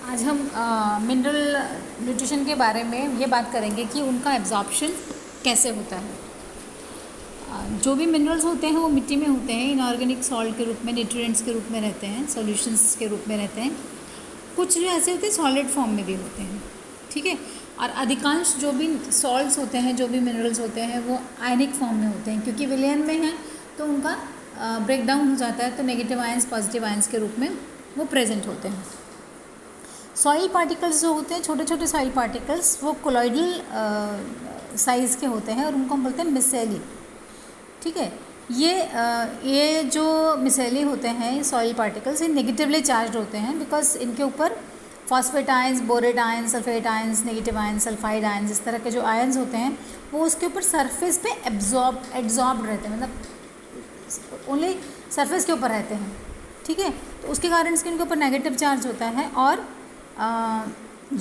आज हम mineral nutrition के बारे में ये बात करेंगे कि उनका एब्जॉर्प्शन कैसे होता है। जो भी मिनरल्स होते हैं वो मिट्टी में होते हैं, इनऑर्गेनिक सॉल्ट के रूप में, न्यूट्रिएंट्स के रूप में रहते हैं, सॉल्यूशंस के रूप में रहते हैं। कुछ जो ऐसे होते हैं सॉलिड फॉर्म में भी होते हैं, ठीक है। और अधिकांश जो भी सॉल्ट्स होते हैं, जो भी मिनरल्स होते हैं, वो आयनिक फॉर्म में होते हैं, क्योंकि विलयन में हैं तो उनका ब्रेक डाउन हो जाता है, तो नेगेटिव आयंस पॉजिटिव आयंस के रूप में वो प्रेजेंट होते हैं। सॉइल पार्टिकल्स जो होते हैं, छोटे छोटे सॉइल पार्टिकल्स, वो कोलॉइडल साइज़ के होते हैं और उनको हम बोलते हैं मिसेली, ठीक है। ये जो मिसेली होते हैं सॉइल पार्टिकल्स, ये नेगेटिवली चार्ज होते हैं, बिकॉज इनके ऊपर phosphate ions, borate ions, sulphate ions, negative ions, sulphide ions, इस तरह के जो आयंस होते हैं वो उसके ऊपर सरफेस पे एब्जॉर्ब रहते हैं, मतलब ओनली सरफेस के ऊपर रहते हैं, ठीक है। तो उसके कारण इसके इनके ऊपर नेगेटिव चार्ज होता है और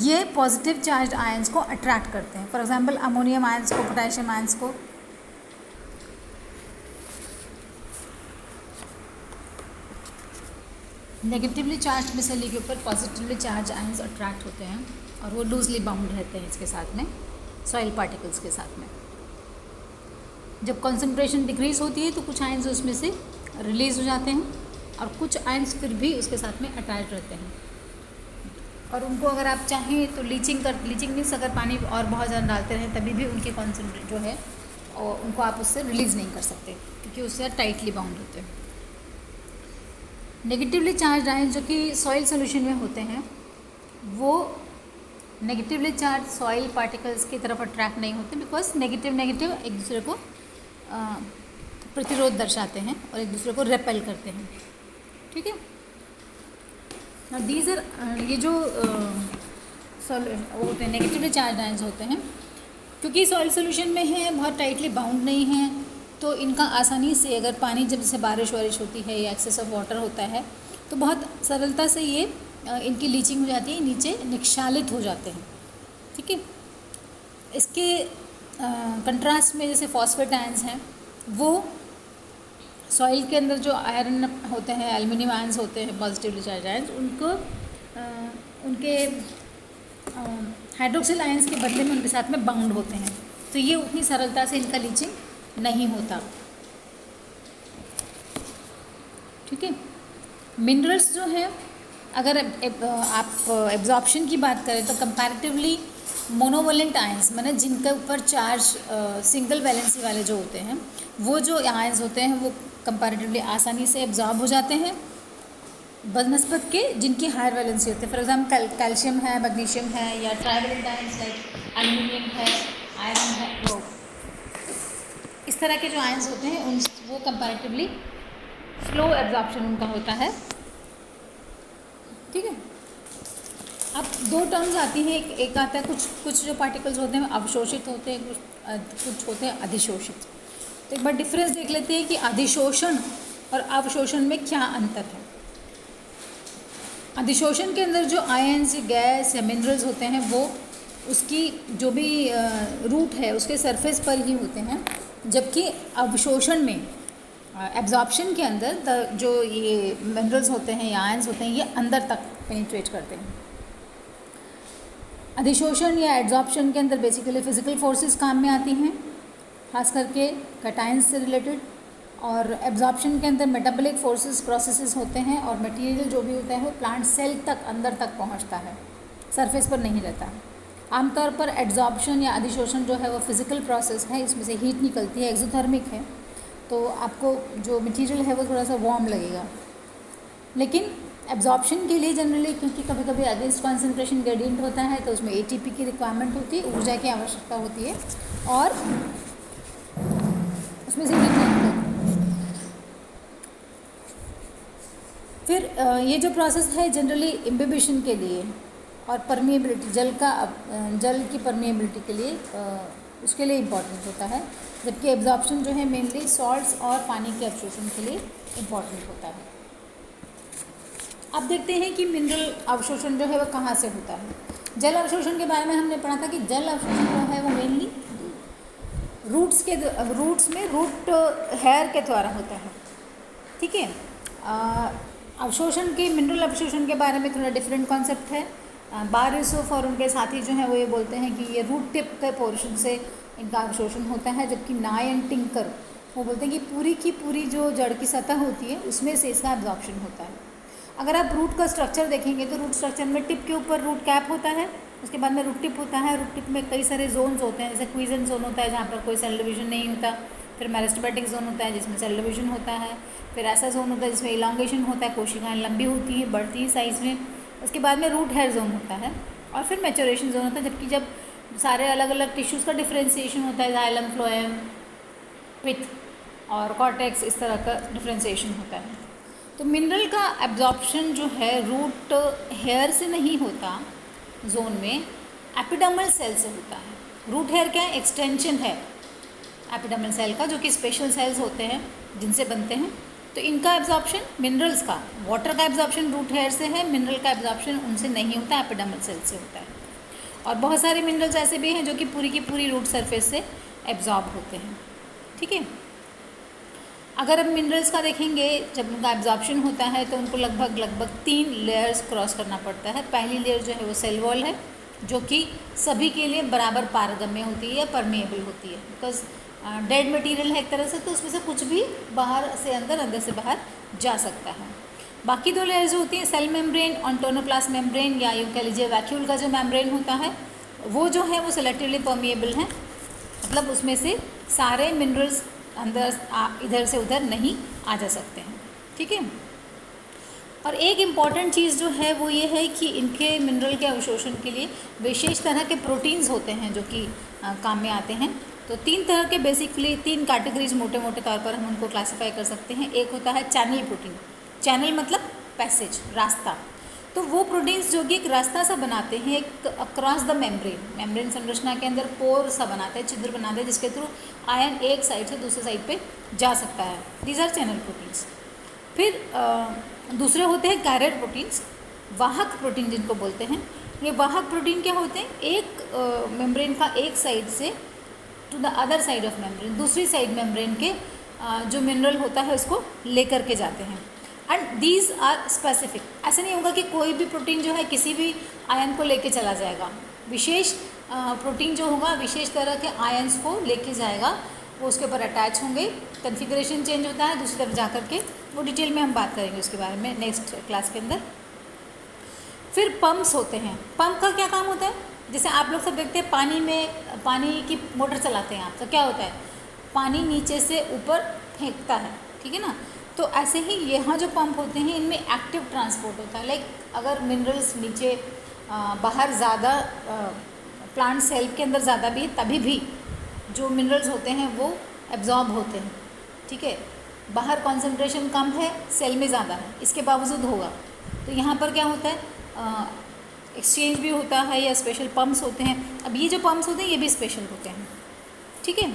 ये पॉजिटिव चार्ज आयंस को अट्रैक्ट करते हैं। फॉर एग्जांपल अमोनियम आयंस को, पोटेशियम आयंस को नेगेटिवली चार्ज मिसेली के ऊपर पॉजिटिवली चार्ज आयंस अट्रैक्ट होते हैं और वो लूजली बाउंड रहते हैं इसके साथ में, सॉइल पार्टिकल्स के साथ में। जब कंसंट्रेशन डिक्रीज होती है तो कुछ आयंस उसमें से रिलीज हो जाते हैं और कुछ आयंस फिर भी उसके साथ में अटैच रहते हैं। और उनको अगर आप चाहें तो लीचिंग मीन्स अगर पानी और बहुत ज़्यादा डालते रहें तभी भी उनके कॉन्सेंट्रेट जो है और उनको आप उससे रिलीज़ नहीं कर सकते, क्योंकि उससे टाइटली बाउंड होते हैं। नेगेटिवली चार्ज आयंस जो कि सॉइल सोल्यूशन में होते हैं, वो नेगेटिवली चार्ज सॉइल पार्टिकल्स की तरफ अट्रैक्ट नहीं होते, बिकॉज नेगेटिव एक दूसरे को प्रतिरोध दर्शाते हैं और एक दूसरे को रेपेल करते हैं, ठीक है। दीज आर ये जो होते हैं नेगेटिवली चार्ज आयंस होते हैं, क्योंकि सॉइल सोल्यूशन में है, बहुत टाइटली बाउंड नहीं है, तो इनका आसानी से, अगर पानी जब से बारिश वारिश होती है या एक्सेस ऑफ वाटर होता है तो बहुत सरलता से ये इनकी लीचिंग हो जाती है, नीचे निक्षालित हो जाते हैं, ठीक है। इसके कंट्रास्ट में जैसे फॉस्फेट आयंस हैं, वो सॉइल के अंदर जो आयरन होते हैं, एल्युमिनियम आयंस होते हैं, पॉजिटिवली चार्ज आयंस, उनको उनके हाइड्रोक्सिल आयंस के बदले में उनके साथ में बाउंड होते हैं, तो ये उतनी सरलता से इनका लीचिंग नहीं होता, ठीक है। मिनरल्स जो हैं, अगर आप एब्जॉर्प्शन की बात करें तो कंपैरेटिवली मोनोवैलेंट आयंस, माने जिनके ऊपर चार्ज सिंगल वैलेंसी वाले जो होते हैं, वो जो आयंस होते हैं वो कंपैरेटिवली आसानी से एब्जॉर्ब हो जाते हैं बनस्पत के जिनकी हायर वैलेंसी होती है। फॉर एग्जांपल कैल्शियम है, मैग्नीशियम है, या ट्राइवेलेंट आयंस लाइक एल्युमिनियम है, आयरन है, वो इस तरह के जो आयंस होते हैं वो कंपैरेटिवली स्लो एब्जॉर्प्शन उनका होता है, ठीक है। अब दो टर्म्स आती हैं, एक आता है कुछ जो पार्टिकल्स होते हैं अवशोषित होते हैं, कुछ होते हैं अधिशोषित। तो एक बार डिफरेंस देख लेते हैं कि अधिशोषण और अवशोषण में क्या अंतर है। अधिशोषण के अंदर जो आयंस, गैस या मिनरल्स होते हैं वो उसकी जो भी रूट है उसके सरफेस पर ही होते हैं, जबकि अवशोषण में, एब्जॉर्प्शन के अंदर जो ये मिनरल्स होते हैं या आयंस होते हैं ये अंदर तक पेनिट्रेट करते हैं। अधिशोषण या एब्जॉर्प्शन के अंदर बेसिकली फिजिकल फोर्सेस काम में आती हैं, खास करके कैटायंस से रिलेटेड, और एब्जॉर्प्शन के अंदर मेटाबॉलिक फोर्सेस, प्रोसेसेस होते हैं, और मटेरियल जो भी होता है वो प्लांट सेल तक अंदर तक पहुंचता है, सरफेस पर नहीं रहता है। आमतौर पर एब्जॉर्प्शन या अधिशोषण जो है वो फिजिकल प्रोसेस है, इसमें से हीट निकलती है, एक्सोथर्मिक है, तो आपको जो मटेरियल है वो थोड़ा सा वार्म लगेगा। लेकिन एब्जॉर्प्शन के लिए जनरली, क्योंकि कभी कभी अगेंस्ट कॉन्सेंट्रेशन ग्रेडियंट होता है, तो उसमें एटीपी की रिक्वायरमेंट होती है, ऊर्जा की आवश्यकता होती है, और उसमें से हीट नहीं निकलती। फिर ये जो प्रोसेस है जनरली इम्बिबिशन के लिए और परमिएबिलिटी, जल की परमिएबिलिटी के लिए, उसके लिए इम्पॉर्टेंट होता है, जबकि एब्जॉर्प्शन जो है मेनली सॉल्ट्स और पानी के अवशोषण के लिए इम्पॉर्टेंट होता है। अब देखते हैं कि मिनरल अवशोषण जो है वो कहाँ से होता है। जल अवशोषण के बारे में हमने पढ़ा था कि जल अवशोषण जो है वो मेनली रूट्स में रूट हेयर के द्वारा होता है, ठीक है। अवशोषण के, मिनरल अवशोषण के बारे में थोड़ा डिफरेंट कॉन्सेप्ट है। बारिसोफ और उनके साथी जो हैं वो ये बोलते हैं कि ये रूट टिप के पोर्शन से इनका अवशोषण होता है, जबकि नाई एंड टिंकर वो बोलते हैं कि पूरी की पूरी जो जड़ की सतह होती है उसमें से इसका एब्जॉर्प्शन होता है। अगर आप रूट का स्ट्रक्चर देखेंगे तो रूट स्ट्रक्चर में टिप के ऊपर रूट कैप होता है, उसके बाद में रूट टिप होता है। रूट टिप में कई सारे जोन्स होते हैं, जैसे क्वीजन जोन होता है जहाँ पर कोई सेल डिवीजन नहीं होता, फिर मेरिस्टेमेटिक जोन होता है जिसमें सेल डिवीजन होता है, फिर ऐसा जोन होता है जिसमें इलांगेशन होता है, कोशिकाएं लंबी होती है, बढ़ती है साइज़ में। उसके बाद में रूट हेयर जोन होता है और फिर मैच्योरेशन जोन होता है, जबकि जब सारे अलग अलग टिश्यूज़ का डिफ्रेंसिएशन होता है, जाइलम, फ्लोएम, पिथ और कॉर्टेक्स, इस तरह का डिफ्रेंसिएशन होता है। तो मिनरल का एब्जॉर्प्शन जो है रूट हेयर से नहीं होता जोन में, एपिडर्मल सेल से होता है। रूट हेयर क्या है? एक्सटेंशन है एपिडर्मल सेल का, जो कि स्पेशल सेल्स होते हैं जिनसे बनते हैं। तो इनका एब्जॉर्प्शन मिनरल्स का, वाटर का एब्जॉर्प्शन रूट हेयर से है, मिनरल का एब्जॉर्प्शन उनसे नहीं होता, एपिडर्मल सेल से होता है। और बहुत सारे मिनरल्स ऐसे भी हैं जो कि पूरी की पूरी रूट सरफेस से एब्जॉर्ब होते हैं। ठीक है, अगर अब मिनरल्स का देखेंगे, जब उनका एब्जॉर्प्शन होता है तो उनको लगभग 3 लेयर्स क्रॉस करना पड़ता है। पहली लेयर जो है वो सेल वॉल है, जो कि सभी के लिए बराबर पारगम्य होती है या परमेएबल होती है, बिकॉज डेड मटेरियल है एक तरह से, तो उसमें से कुछ भी बाहर से अंदर, अंदर से बाहर जा सकता है। बाकी 2 लेयर्स जो होती हैं, सेल मेम्ब्रेन और टोनोप्लास्ट मेम्ब्रेन, या यूँ कह लीजिए वैक्यूल का जो मेम्ब्रेन होता है वो जो है वो सेलेक्टिवली परमेएबल है, मतलब उसमें से सारे मिनरल्स अंदर इधर से उधर नहीं आ जा सकते हैं। ठीक है, और एक इम्पॉर्टेंट चीज़ जो है वो ये है कि इनके मिनरल के अवशोषण के लिए विशेष तरह के प्रोटीन्स होते हैं जो कि काम में आते हैं। तो 3 तरह के, बेसिकली 3 कैटेगरीज मोटे मोटे तौर पर हम उनको क्लासीफाई कर सकते हैं। एक होता है चैनल प्रोटीन, चैनल मतलब पैसेज, रास्ता। तो वो प्रोटीन्स जो कि एक रास्ता सा बनाते हैं एक अक्रॉस द मेम्ब्रेन संरचना के अंदर पोर सा बनाते हैं, छिद्र बनाते हैं, जिसके थ्रू आयन एक साइड से दूसरे साइड पे जा सकता है। These our channel proteins. फिर दूसरे होते हैं कैरियर प्रोटीन्स, वाहक प्रोटीन जिनको बोलते हैं। ये वाहक प्रोटीन क्या होते हैं? एक मेम्ब्रेन का एक साइड से to the other side of membrane, दूसरी साइड मेम्ब्रेन के जो मिनरल होता है उसको लेकर के जाते हैं। And these are specific. ऐसा नहीं होगा कि कोई भी प्रोटीन जो है किसी भी आयन को लेके चला जाएगा। विशेष प्रोटीन जो होगा विशेष तरह के आयन्स को लेके जाएगा, वो उसके ऊपर अटैच होंगे, कन्फिग्रेशन चेंज होता है दूसरी तरफ जा कर के, वो डिटेल में हम बात करेंगे उसके बारे में नेक्स्ट क्लास के अंदर। फिर पम्प्स होते हैं। पंप का क्या काम होता है? जैसे आप लोग सब देखते हैं पानी की मोटर चलाते हैं आप, तो क्या होता है? पानी नीचे से ऊपर फेंकता है, ठीक है ना। तो ऐसे ही यहाँ जो पंप होते हैं इनमें एक्टिव ट्रांसपोर्ट होता है। लाइक अगर मिनरल्स नीचे बाहर ज़्यादा प्लांट सेल के अंदर ज़्यादा भी है, तभी भी जो मिनरल्स होते हैं वो एब्जॉर्ब होते हैं। ठीक है, बाहर कॉन्सेंट्रेशन कम है, सेल में ज़्यादा है, इसके बावजूद होगा। तो यहाँ पर क्या होता है? एक्सचेंज भी होता है या स्पेशल पम्प्स होते हैं। अब ये जो पम्प्स होते हैं ये भी स्पेशल होते हैं। ठीक है,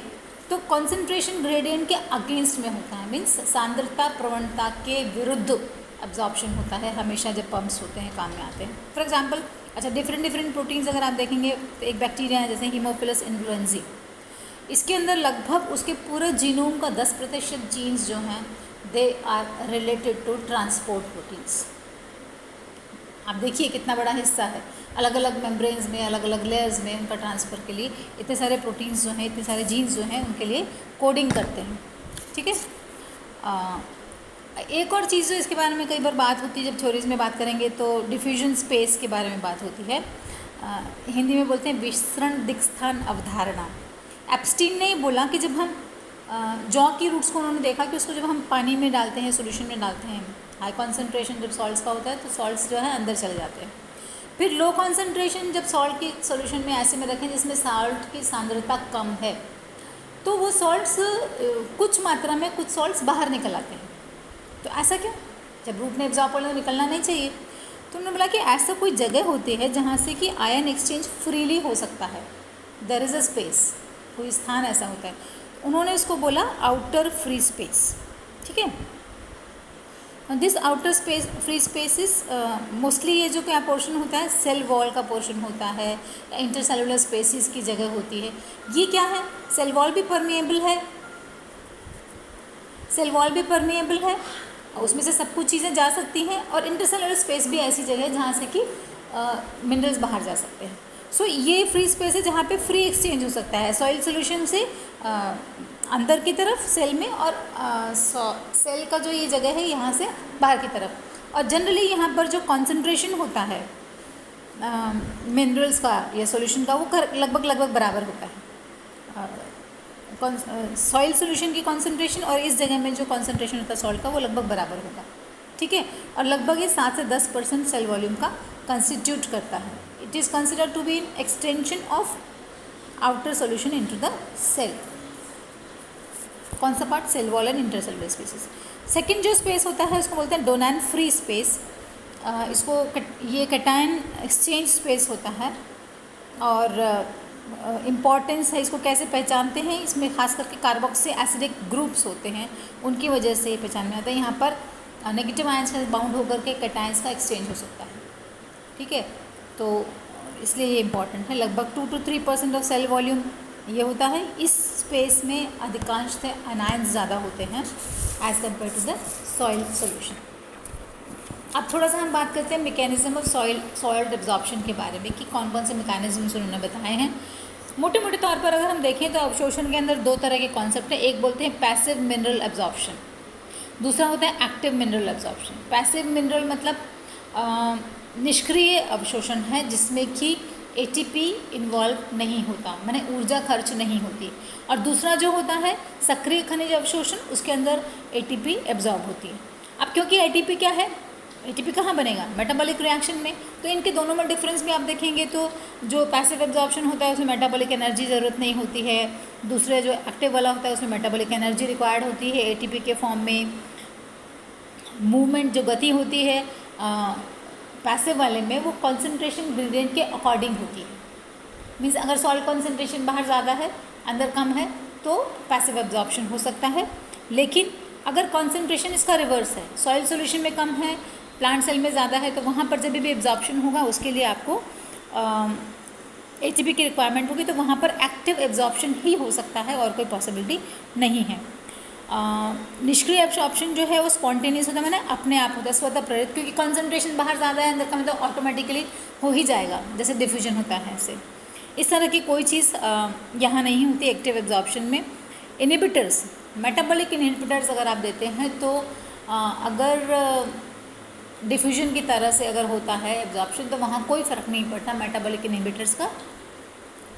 तो कॉन्सेंट्रेशन ग्रेडियंट के अगेंस्ट में होता है, मीन्स सांद्रता प्रवणता के विरुद्ध एब्जॉर्प्शन होता है हमेशा जब पम्प्स होते हैं, काम में आते हैं। फॉर एग्जांपल, अच्छा डिफरेंट प्रोटीन्स अगर आप देखेंगे तो एक बैक्टीरिया है जैसे हीमोफिलस इन्फ्लुएंजाe, इसके अंदर लगभग उसके पूरे जीनोम का 10% जीन्स जो हैं they are related to transport proteins. आप देखिए कितना बड़ा हिस्सा है, अलग अलग मेम्ब्रेन्स में, अलग अलग लेयर्स में उनका ट्रांसफ़र के लिए इतने सारे प्रोटीन्स जो हैं, इतने सारे जीन्स जो हैं उनके लिए कोडिंग करते हैं। ठीक है, एक और चीज़ जो इसके बारे में कई बार बात होती है जब थ्योरीज में बात करेंगे तो डिफ्यूजन स्पेस के बारे में बात होती है। हिंदी में बोलते हैं विसरण दिक्स्थान अवधारणा। एप्स्टीन ने बोला कि जब हम जौ की रूट्स को उन्होंने देखा कि उसको जब हम पानी में डालते हैं, सोल्यूशन में डालते हैं, हाई कॉन्सेंट्रेशन जब सॉल्ट्स का होता है तो सॉल्ट्स जो है अंदर चले जाते हैं। फिर लो कॉन्सेंट्रेशन जब सॉल्ट की सोल्यूशन में ऐसे में रखें जिसमें सॉल्ट की सांद्रता कम है, तो वो सॉल्ट्स कुछ मात्रा में कुछ सॉल्ट्स बाहर निकल आते हैं। तो ऐसा क्यों? जब रूट ने एब्जॉर्ब कर निकलना नहीं चाहिए। तो उन्होंने बोला कि ऐसा कोई जगह होती है जहाँ से कि आयन एक्सचेंज फ्रीली हो सकता है, देयर इज़ अ स्पेस, कोई स्थान ऐसा होता है। उन्होंने उसको बोला आउटर फ्री स्पेस। ठीक है, this outer space free spaces mostly ये जो क्या पोर्शन होता है, सेल वॉल का पोर्शन होता है, इंटरसेलुलर स्पेसिस की जगह होती है। ये क्या है? सेल वॉल भी परमेएबल है, सेल वॉल भी परमेएबल है, उसमें से सब कुछ चीज़ें जा सकती हैं। और इंटरसेलुलर स्पेस भी ऐसी जगह है जहाँ से कि मिनरल्स बाहर जा सकते हैं। सो ये फ्री स्पेस है जहाँ पे फ्री एक्सचेंज हो सकता है सॉइल सोल्यूशन से अंदर की तरफ सेल में, और सेल का जो ये जगह है यहाँ से बाहर की तरफ। और जनरली यहाँ पर जो कॉन्सेंट्रेशन होता है मिनरल्स का या सॉल्यूशन का, वो लगभग बराबर होता है। सॉइल सोल्यूशन की कॉन्सेंट्रेशन और इस जगह में जो कॉन्सेंट्रेशन होता है सॉल्ट का, वो लगभग बराबर होगा, ठीक है। और लगभग ये 7 से 10% सेल वॉल्यूम का कंस्टिट्यूट करता है। It is considered to be an extension of outer solution into the cell. कौन सा part? Cell wall and intercellular spaces. Second जो स्पेस होता है उसको बोलते हैं डोनैन फ्री स्पेस। इसको ये कैटायन एक्सचेंज स्पेस होता है। और इम्पॉर्टेंस है, इसको कैसे पहचानते हैं, इसमें खास करके कार्बोक्सी एसिडिक ग्रुप्स होते हैं, उनकी वजह से पहचान में आता है। यहाँ पर नेगेटिव आयंस का बाउंड होकर के कैटायंस का एक्सचेंज हो सकता है, ठीक है। तो इसलिए ये इम्पॉर्टेंट है। लगभग 2 to 3% ऑफ सेल वॉल्यूम ये होता है। इस स्पेस में अधिकांशतः अनायंस ज़्यादा होते हैं as compare to the soil solution. अब थोड़ा सा हम बात करते हैं मैकेनिज्म ऑफ सॉइल एब्जॉर्प्शन के बारे में, कि कौन कौन से मैकेनिज्म्स उन्होंने बताए हैं। मोटे मोटे तौर पर अगर हम देखें तो अवशोषण के अंदर 2 तरह के कॉन्सेप्ट हैं। एक बोलते हैं पैसिव मिनरल एब्जॉर्प्शन, दूसरा होता है active mineral absorption. Passive mineral मतलब निष्क्रिय अवशोषण है, जिसमें कि ATP इन्वॉल्व नहीं होता, माने ऊर्जा खर्च नहीं होती। और दूसरा जो होता है सक्रिय खनिज अवशोषण, उसके अंदर ATP एब्जॉर्ब होती है। अब क्योंकि ATP क्या है, ATP कहाँ बनेगा? मेटाबॉलिक रिएक्शन में। तो इनके दोनों में डिफरेंस भी आप देखेंगे तो जो पैसिव एब्जॉर्प्शन होता है उसमें मेटाबॉलिक एनर्जी ज़रूरत नहीं होती है। दूसरे जो एक्टिव वाला होता है उसमें मेटाबॉलिक एनर्जी रिक्वायर्ड होती है ATP के फॉर्म में। मूवमेंट जो गति होती है पैसिव वाले में, वो कॉन्सेंट्रेशन ग्रेडियंट के अकॉर्डिंग होती है। मीन्स अगर सॉल्ट कॉन्सेंट्रेशन बाहर ज़्यादा है अंदर कम है तो पैसिव एब्जॉर्प्शन हो सकता है। लेकिन अगर कॉन्सेंट्रेशन इसका रिवर्स है, सॉइल सोल्यूशन में कम है, प्लांट सेल में ज़्यादा है, तो वहाँ पर जब भी एब्जॉर्प्शन होगा उसके लिए आपको ATP की रिक्वायरमेंट होगी। तो वहाँ पर एक्टिव एब्जॉर्प्शन ही हो सकता है और कोई पॉसिबिलिटी नहीं है। निष्क्रिय एब्जॉर्प्शन जो है वो स्पॉन्टेनियस होता है, मैंने अपने आप होता है, स्वतः प्रेरित, क्योंकि कॉन्सेंट्रेशन बाहर ज़्यादा है अंदर का, मतलब ऑटोमेटिकली हो ही जाएगा, जैसे डिफ्यूजन होता है ऐसे। इस तरह की कोई चीज़ यहाँ नहीं होती एक्टिव एब्जॉर्प्शन में। इनहिबिटर्स, मेटाबॉलिक इनहिबिटर्स अगर आप देते हैं तो अगर डिफ्यूजन की तरह से अगर होता है एब्जॉर्प्शन तो वहाँ कोई फ़र्क नहीं पड़ता मेटाबॉलिक इनहिबिटर्स का।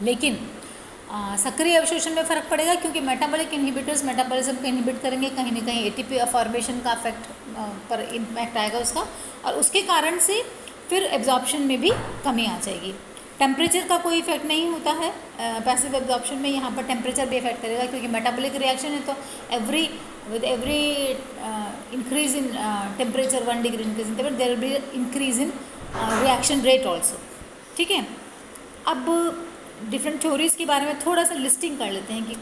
लेकिन सक्रिय अवशोषण में फ़र्क पड़ेगा, क्योंकि मेटाबॉलिक इनहिबिटर्स मेटाबॉलिज्म को इनहिबिट करेंगे, कहीं ना कहीं ATP फॉर्मेशन का इफेक्ट पर इम्पैक्ट आएगा उसका, और उसके कारण से फिर एब्जॉर्प्शन में भी कमी आ जाएगी। टेम्परेचर का कोई इफेक्ट नहीं होता है पैसिव एब्जॉर्प्शन में। यहाँ पर टेम्परेचर भी इफेक्ट करेगा, क्योंकि मेटाबॉलिक रिएक्शन है, तो with every increase in temperature 1 degree increase in temperature there will be increase in reaction rate also, ठीक है। अब डिफरेंट थ्योरीज़ के बारे में थोड़ा सा लिस्टिंग कर लेते हैं कि